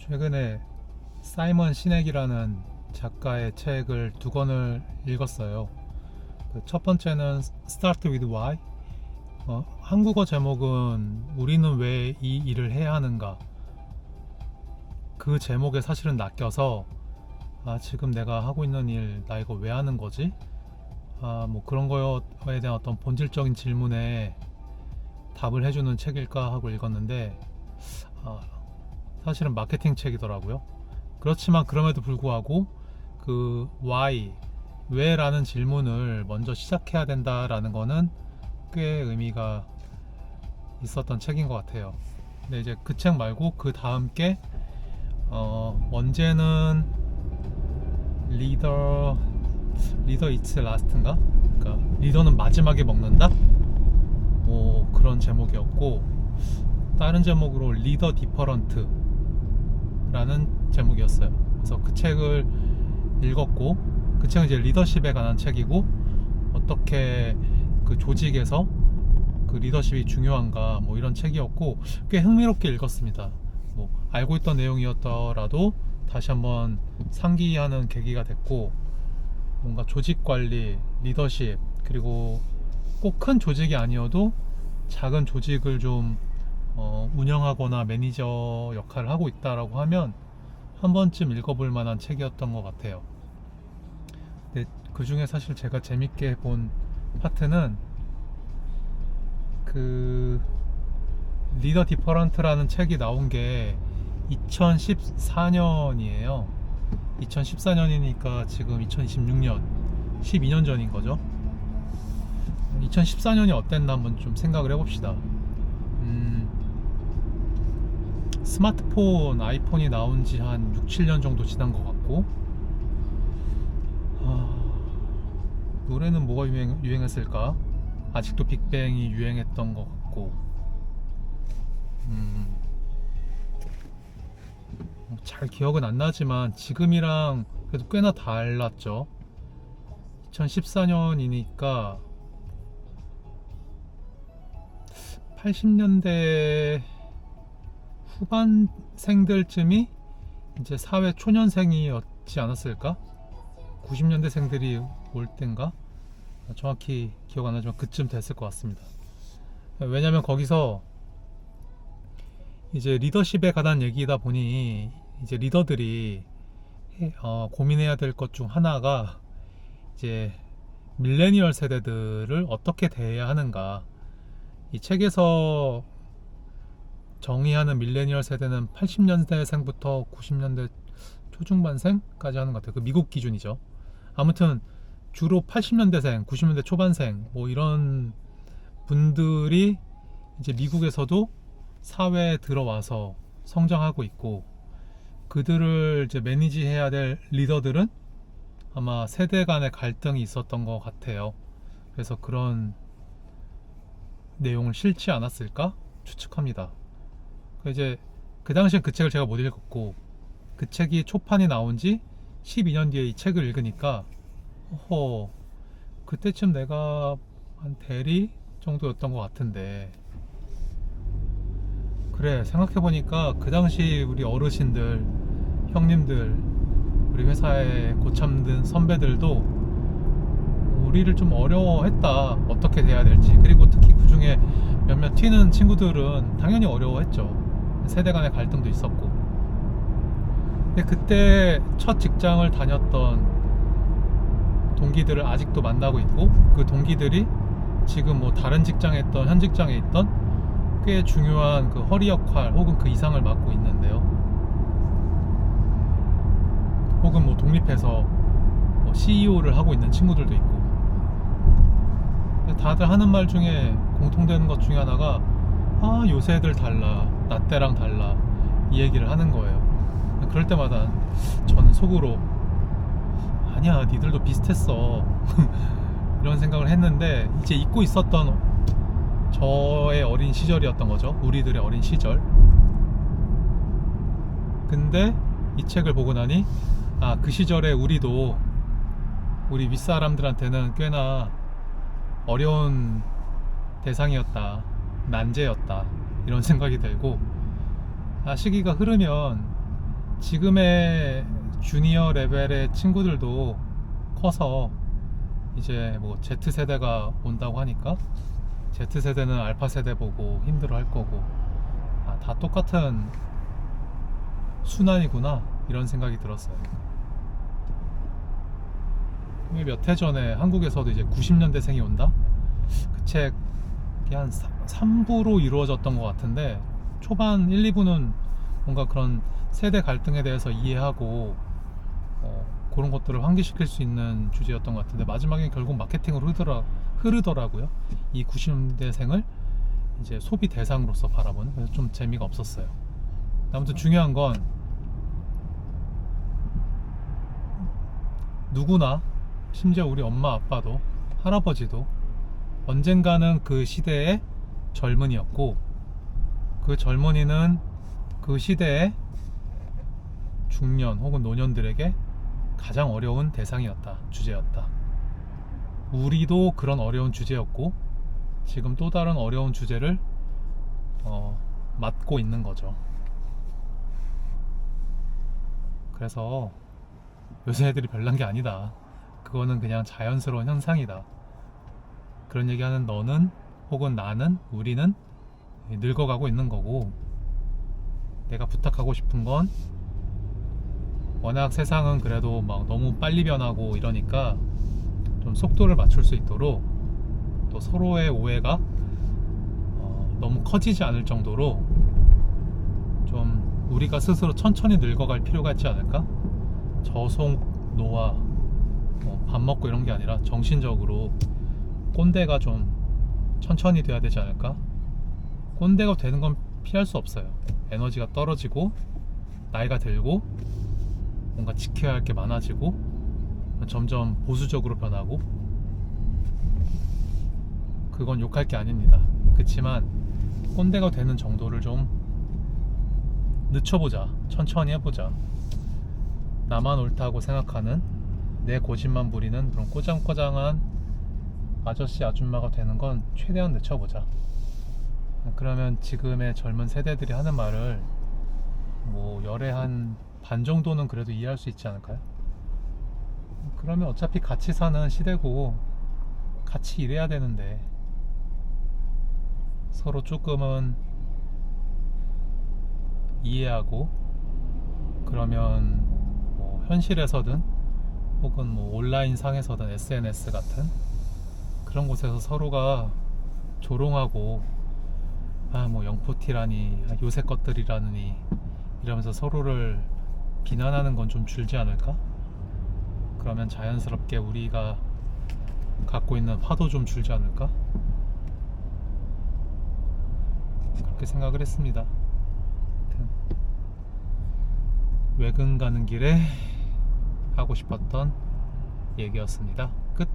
최근에 사이먼 시넥이라는 작가의 책을 두 권을 읽었어요. 첫 번째는 Start with Why. 한국어 제목은 우리는 왜 이 일을 해야 하는가. 그 제목에 사실은 낚여서 지금 내가 하고 있는 일, 나 이거 왜 하는 거지? 뭐 그런 거에 대한 어떤 본질적인 질문에 답을 해주는 책일까 하고 읽었는데 사실은 마케팅 책이더라고요. 그렇지만 그럼에도 불구하고 그 why, 왜라는 질문을 먼저 시작해야 된다라는 거는 꽤 의미가 있었던 책인 것 같아요. 근데 이제 그 책 말고 그 다음 게 언제는 리더 it's last인가? 그러니까 리더는 마지막에 먹는다? 뭐 그런 제목이었고, 다른 제목으로 리더 디퍼런트 라는 제목이었어요. 그래서 그 책을 읽었고, 그 책은 이제 리더십에 관한 책이고, 어떻게 그 조직에서 그 리더십이 중요한가 뭐 이런 책이었고, 꽤 흥미롭게 읽었습니다. 뭐 알고 있던 내용이었더라도 다시 한번 상기하는 계기가 됐고, 뭔가 조직 관리, 리더십, 그리고 꼭 큰 조직이 아니어도 작은 조직을 좀 운영하거나 매니저 역할을 하고 있다라고 하면 한 번쯤 읽어볼 만한 책이었던 것 같아요. 근데 그 중에 사실 제가 재밌게 본 파트는 그 리더 디퍼런트라는 책이 나온 게 2014년이에요. 2014년이니까 지금 2026년, 12년 전인 거죠. 2014년이 어땠나 한번 좀 생각을 해봅시다. 스마트폰, 아이폰이 나온 지 한 6, 7년 정도 지난 것 같고, 노래는 뭐가 유행했을까? 아직도 빅뱅이 유행했던 것 같고, 잘 기억은 안 나지만 지금이랑 그래도 꽤나 달랐죠. 2014년이니까 80년대 후반생들쯤이 이제 사회 초년생이었지 않았을까? 90년대생들이 올 땐가? 정확히 기억 안 나지만 그쯤 됐을 것 같습니다. 왜냐면 거기서 이제 리더십에 관한 얘기다 보니 이제 리더들이 고민해야 될 것 중 하나가 이제 밀레니얼 세대들을 어떻게 대해야 하는가. 이 책에서 정의하는 밀레니얼 세대는 80년대생부터 90년대 초중반생까지 하는 것 같아요. 그 미국 기준이죠. 아무튼 주로 80년대생, 90년대 초반생 뭐 이런 분들이 이제 미국에서도 사회에 들어와서 성장하고 있고, 그들을 이제 매니지해야 될 리더들은 아마 세대 간의 갈등이 있었던 것 같아요. 그래서 그런 내용을 실지 않았을까 추측합니다. 이제 그 당시엔 그 책을 제가 못 읽었고, 그 책이 초판이 나온 지 12년 뒤에 이 책을 읽으니까 그때쯤 내가 한 대리 정도였던 것 같은데, 그래 생각해보니까 그 당시 우리 어르신들, 형님들, 우리 회사의 고참된 선배들도 우리를 좀 어려워했다. 어떻게 돼야 될지. 그리고 특히 그 중에 몇몇 튀는 친구들은 당연히 어려워했죠. 세대 간의 갈등도 있었고. 근데 그때 첫 직장을 다녔던 동기들을 아직도 만나고 있고, 그 동기들이 지금 뭐 다른 직장에 있던, 현 직장에 있던 꽤 중요한 그 허리 역할 혹은 그 이상을 맡고 있는데요. 혹은 뭐 독립해서 뭐 CEO를 하고 있는 친구들도 있고. 다들 하는 말 중에 공통되는 것 중에 하나가 요새 애들 달라, 나 때랑 달라, 이 얘기를 하는 거예요. 그럴 때마다 저는 속으로 아니야, 니들도 비슷했어 이런 생각을 했는데, 이제 잊고 있었던 저의 어린 시절이었던 거죠. 우리들의 어린 시절. 근데 이 책을 보고 나니 그 시절에 우리도 우리 윗사람들한테는 꽤나 어려운 대상이었다, 난제였다, 이런 생각이 들고, 시기가 흐르면 지금의 주니어 레벨의 친구들도 커서 이제 뭐 Z세대가 온다고 하니까 Z세대는 알파세대 보고 힘들어 할 거고, 아, 다 똑같은 순환이구나 이런 생각이 들었어요. 몇 해 전에 한국에서도 이제 90년대생이 온다? 그 책이 한 3부로 이루어졌던 것 같은데, 초반 1, 2부는 뭔가 그런 세대 갈등에 대해서 이해하고 그런 것들을 환기시킬 수 있는 주제였던 것 같은데, 마지막엔 결국 마케팅으로 흐르더라고요. 이 90년대생을 이제 소비 대상으로서 바라보는, 그래서 좀 재미가 없었어요. 아무튼 중요한 건 누구나, 심지어 우리 엄마 아빠도 할아버지도 언젠가는 그 시대의 젊은이였고, 그 젊은이는 그 시대의 중년 혹은 노년들에게 가장 어려운 대상이었다, 주제였다. 우리도 그런 어려운 주제였고, 지금 또 다른 어려운 주제를 맡고 있는 거죠. 그래서 요새 애들이 별난 게 아니다, 그거는 그냥 자연스러운 현상이다, 그런 얘기하는 너는, 혹은 나는, 우리는 늙어가고 있는 거고, 내가 부탁하고 싶은 건, 워낙 세상은 그래도 막 너무 빨리 변하고 이러니까 좀 속도를 맞출 수 있도록, 또 서로의 오해가 너무 커지지 않을 정도로 좀 우리가 스스로 천천히 늙어갈 필요가 있지 않을까? 저속 노화, 밥 먹고 이런 게 아니라 정신적으로 꼰대가 좀 천천히 돼야 되지 않을까? 꼰대가 되는 건 피할 수 없어요. 에너지가 떨어지고, 나이가 들고, 뭔가 지켜야 할 게 많아지고, 점점 보수적으로 변하고, 그건 욕할 게 아닙니다. 그치만 꼰대가 되는 정도를 좀 늦춰보자, 천천히 해보자. 나만 옳다고 생각하는, 내 고집만 부리는 그런 꼬장꼬장한 아저씨 아줌마가 되는 건 최대한 늦춰보자. 그러면 지금의 젊은 세대들이 하는 말을 뭐 열의 한 반 정도는 그래도 이해할 수 있지 않을까요? 그러면 어차피 같이 사는 시대고 같이 일해야 되는데, 서로 조금은 이해하고, 그러면 뭐 현실에서든 혹은 뭐 온라인 상에서든 SNS 같은 그런 곳에서 서로가 조롱하고, 아 뭐 영포티라니, 아, 요새 것들이라니 이러면서 서로를 비난하는 건 좀 줄지 않을까? 그러면 자연스럽게 우리가 갖고 있는 화도 좀 줄지 않을까? 그렇게 생각을 했습니다. 외근 가는 길에 하고 싶었던 얘기였습니다. 끝.